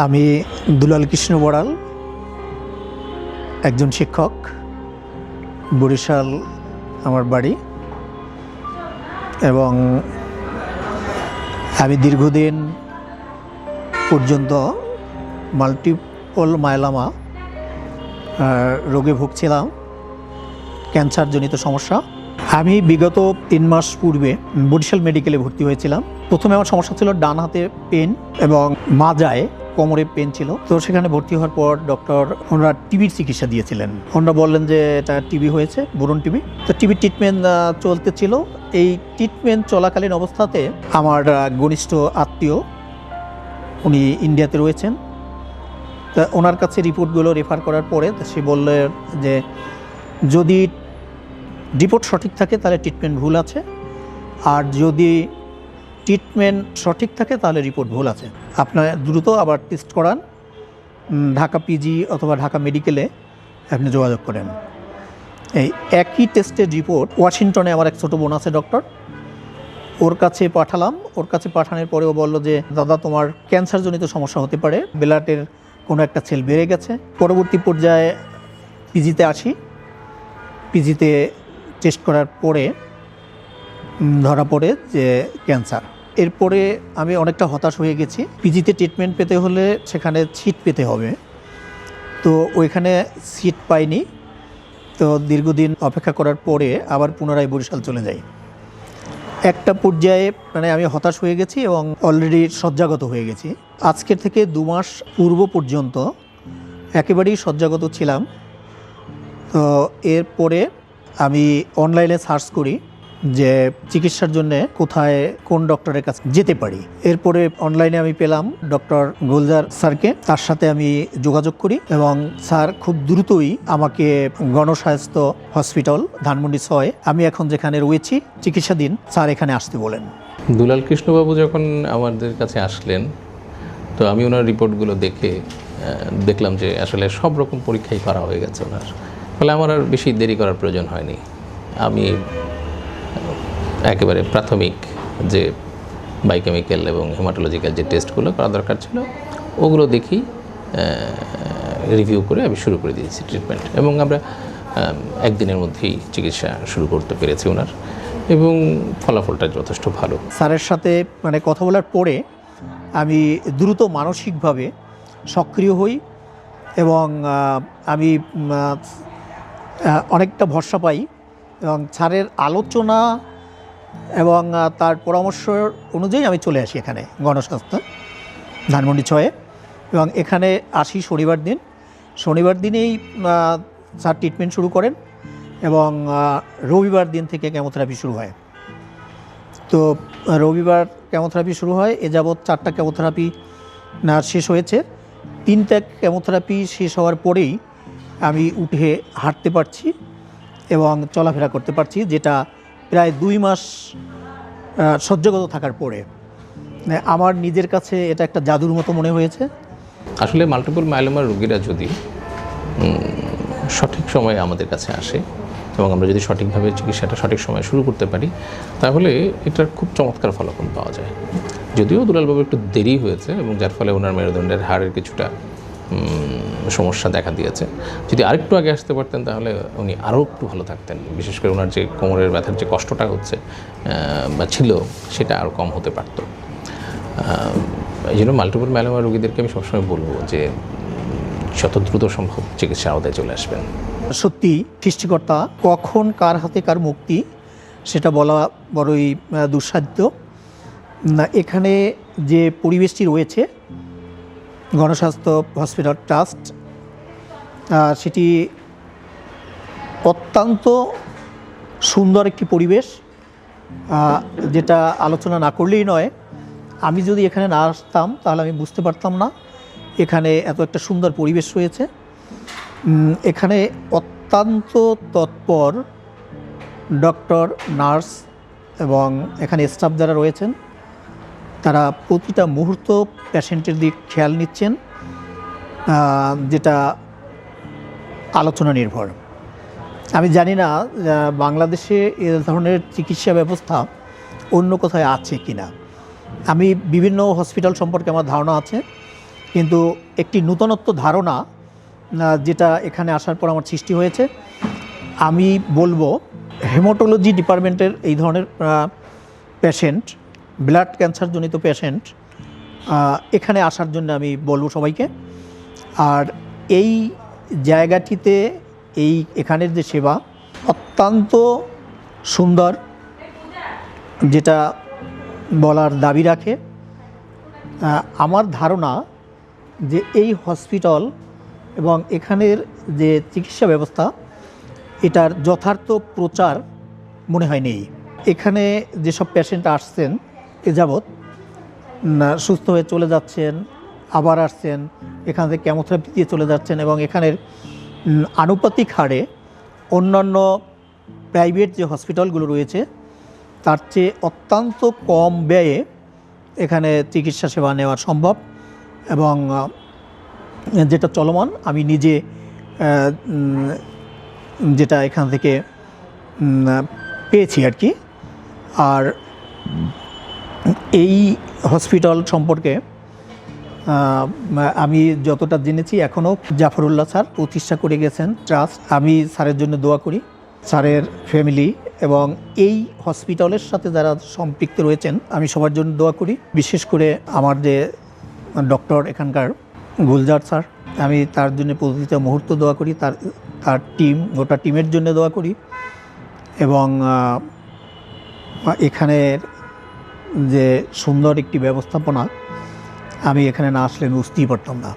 আমি দুলাল কৃষ্ণ বড়াল, একজন শিক্ষক। বরিশাল আমার বাড়ি এবং আমি দীর্ঘদিন পর্যন্ত মাল্টিপল মায়োলামা রোগে ভুগছিলাম, ক্যান্সারজনিত সমস্যা। আমি বিগত 3 মাস পূর্বে বরিশাল মেডিকেলে ভর্তি হয়েছিলাম। প্রথমে আমার সমস্যা ছিল ডান হাতে পেন এবং মাজায় কোমরে পেন ছিল। তো সেখানে ভর্তি হওয়ার পর ডক্টর ওনারা টিবির চিকিৎসা দিয়েছিলেন। ওনারা বললেন যে এটা টিবি হয়েছে, বোরন টিবি। তো টিবির ট্রিটমেন্ট চলতেছিল। এই ট্রিটমেন্ট চলাকালীন অবস্থাতে আমার ঘনিষ্ঠ আত্মীয়, উনি ইন্ডিয়াতে রয়েছেন, তা ওনার কাছে রিপোর্টগুলো রেফার করার পরে সে বললেন যে যদি রিপোর্ট সঠিক থাকে তাহলে ট্রিটমেন্ট ভুল আছে, আর যদি ট্রিটমেন্ট সঠিক থাকে তাহলে রিপোর্ট ভুল আছে। আপনার দ্রুত আবার টেস্ট করান, ঢাকা পিজি অথবা ঢাকা মেডিকেলে আপনি যোগাযোগ করেন। এই একই টেস্টের রিপোর্ট ওয়াশিংটনে আমার এক ছোটো বোন আছে ডক্টর, ওর কাছে পাঠালাম। ওর কাছে পাঠানোর পরেও বললো যে দাদা তোমার ক্যান্সারজনিত সমস্যা হতে পারে, ব্লাডের কোনো একটা সেল বেড়ে গেছে। পরবর্তী পর্যায়ে পিজিতে আসি। পিজিতে টেস্ট করার পরে ধরা পড়ে যে ক্যান্সার। এরপরে আমি অনেকটা হতাশ হয়ে গেছি। পিজিতে ট্রিটমেন্ট পেতে হলে সেখানে সিট পেতে হবে, তো ওইখানে সিট পাইনি। তো দীর্ঘদিন অপেক্ষা করার পরে আবার পুনরায় বরিশাল চলে যাই। একটা পর্যায়ে আমি হতাশ হয়ে গেছি এবং অলরেডি শয্যাগত হয়ে গেছি। আজকের থেকে 2 মাস পূর্ব পর্যন্ত একেবারেই শয্যাগত ছিলাম। তো এরপরে আমি অনলাইনে সার্চ করি যে চিকিৎসার জন্য কোথায় কোন ডক্টরের কাছে যেতে পারি। এরপরে অনলাইনে আমি পেলাম ডক্টর গুলজার স্যারকে। তার সাথে আমি যোগাযোগ করি এবং স্যার খুব দ্রুতই আমাকে গণস্বাস্থ্য হসপিটাল ধানমন্ডি 6, আমি এখন যেখানে রয়েছি চিকিৎসাধীন, স্যার এখানে আসতে বলেন। দুলাল কৃষ্ণবাবু যখন আমাদের কাছে আসলেন, তো আমি ওনার রিপোর্টগুলো দেখলাম যে আসলে সব রকম পরীক্ষাই করা হয়ে গেছে ওনার। ফলে আমার আর বেশি দেরি করার প্রয়োজন হয়নি। আমি একেবারে প্রাথমিক যে বায়োকেমিক্যাল এবং হেমাটোলজিক্যাল যে টেস্টগুলো করা দরকার ছিল ওগুলো দেখি রিভিউ করে আমি শুরু করে দিয়েছি ট্রিটমেন্ট, এবং আমরা একদিনের মধ্যেই চিকিৎসা শুরু করতে পেরেছি ওনার, এবং ফলাফলটা যথেষ্ট ভালো। স্যারের সাথে কথা বলার পরে আমি দ্রুত মানসিকভাবে সক্রিয় হই এবং আমি অনেকটা ভরসা পাই, এবং স্যারের আলোচনা এবং তার পরামর্শ অনুযায়ী আমি চলে আসি এখানে গণস্বাস্থ্য ধানমন্ডি 6, এবং এখানে আসি শনিবার দিনেই স্যার ট্রিটমেন্ট শুরু করেন এবং রবিবার দিন থেকে কেমোথেরাপি শুরু হয়। তো রবিবার কেমোথেরাপি শুরু হয়, এ যাবৎ 4টা কেমোথেরাপি শেষ হয়েছে। 3টা কেমোথেরাপি শেষ হওয়ার পরেই আমি উঠে হাঁটতে পারছি এবং চলাফেরা করতে পারছি, যেটা প্রায় 2 মাস শয্যাগত থাকার পরে আমার নিজের কাছে এটা একটা জাদুর মতো মনে হয়েছে। আসলে মাল্টিপল মায়োলামার রোগীরা যদি সঠিক সময়ে আমাদের কাছে আসে এবং আমরা যদি সঠিকভাবে চিকিৎসাটা সঠিক সময়ে শুরু করতে পারি, তাহলে এটার খুব চমৎকার ফলাফল পাওয়া যায়। যদিও দুলালবাবু একটু দেরি হয়েছে এবং যার ফলে ওনার মেরুদণ্ডের হাড়ের কিছুটা সমস্যা দেখা দিয়েছে। যদি আরেকটু আগে আসতে পারতেন তাহলে উনি আরও একটু ভালো থাকতেন। বিশেষ করে ওনার যে কোমরের ব্যথার যে কষ্টটা হচ্ছে বা ছিল, সেটা আরও কম হতে পারত। এই জন্য মাল্টিপল মায়োলামা রোগীদেরকে আমি সবসময় বলবো যে যত দ্রুত সম্ভব চিকিৎসা আওতায় চলে আসবেন। সত্যি সৃষ্টিকর্তা কখন কার হাতে কার মুক্তি সেটা বলা বড়ই দুঃসাধ্য। এখানে যে পরিবেশটি রয়েছে গণস্বাস্থ্য হসপিটাল ট্রাস্ট, সেটি অত্যন্ত সুন্দর একটি পরিবেশ, যেটা আলোচনা না করলেই নয়। আমি যদি এখানে না আসতাম তাহলে আমি বুঝতে পারতাম না এখানে এত একটা সুন্দর পরিবেশ রয়েছে। এখানে অত্যন্ত তৎপর ডক্টর, নার্স এবং এখানে স্টাফ যারা রয়েছেন তারা প্রতিটা মুহূর্ত পেশেন্টের দিক খেয়াল নিচ্ছেন, যেটা আলোচনা নির্ভর। আমি জানি না বাংলাদেশে এ ধরনের চিকিৎসা ব্যবস্থা অন্য কোথায় আছে কি না। আমি বিভিন্ন হসপিটাল সম্পর্কে আমার ধারণা আছে, কিন্তু একটি নূতনত্ব ধারণা যেটা এখানে আসার পর আমার সৃষ্টি হয়েছে, আমি বলবো হেমাটোলজি ডিপার্টমেন্টের এই ধরনের পেশেন্ট, ব্লাড ক্যান্সারজনিত পেশেন্ট এখানে আসার জন্য আমি বলবো সবাইকে। আর এই জায়গাটিতে এখানের যে সেবা অত্যন্ত সুন্দর, যেটা বলার দাবি রাখে। আমার ধারণা যে এই হসপিটাল এবং এখানের যে চিকিৎসা ব্যবস্থা এটার যথার্থ প্রচার মনে হয় নেই। এখানে যেসব পেশেন্ট আসছেন এ যাবৎ সুস্থ হয়ে চলে যাচ্ছেন, আবার আসছেন, এখান থেকে কেমোথেরাপি দিয়ে চলে যাচ্ছেন, এবং এখানের আনুপাতিক হারে অন্যান্য প্রাইভেট যে হসপিটালগুলো রয়েছে তার চেয়ে অত্যন্ত কম ব্যয়ে এখানে চিকিৎসা সেবা নেওয়া সম্ভব। এবং যেটা চলমান, আমি নিজে যেটা এখান থেকে পেয়েছি আর কি। আর এই হসপিটাল সম্পর্কে আমি যতটা জেনেছি, এখনও জাফরুল্লাহ স্যার প্রতিষ্ঠা করে গেছেন ট্রাস্ট। আমি স্যারের জন্য দোয়া করি, স্যারের ফ্যামিলি এবং এই হসপিটালের সাথে যারা সম্পৃক্ত রয়েছেন আমি সবার জন্য দোয়া করি। বিশেষ করে আমার যে ডক্টর এখানকার গুলজার স্যার, আমি তার জন্য প্রতিটা মুহূর্ত দোয়া করি, তার টিম, গোটা টিমের জন্য দোয়া করি। এবং এখানের যে সুন্দর একটি ব্যবস্থাপনা, আমি এখানে না আসলে বুঝতেই পারতাম না।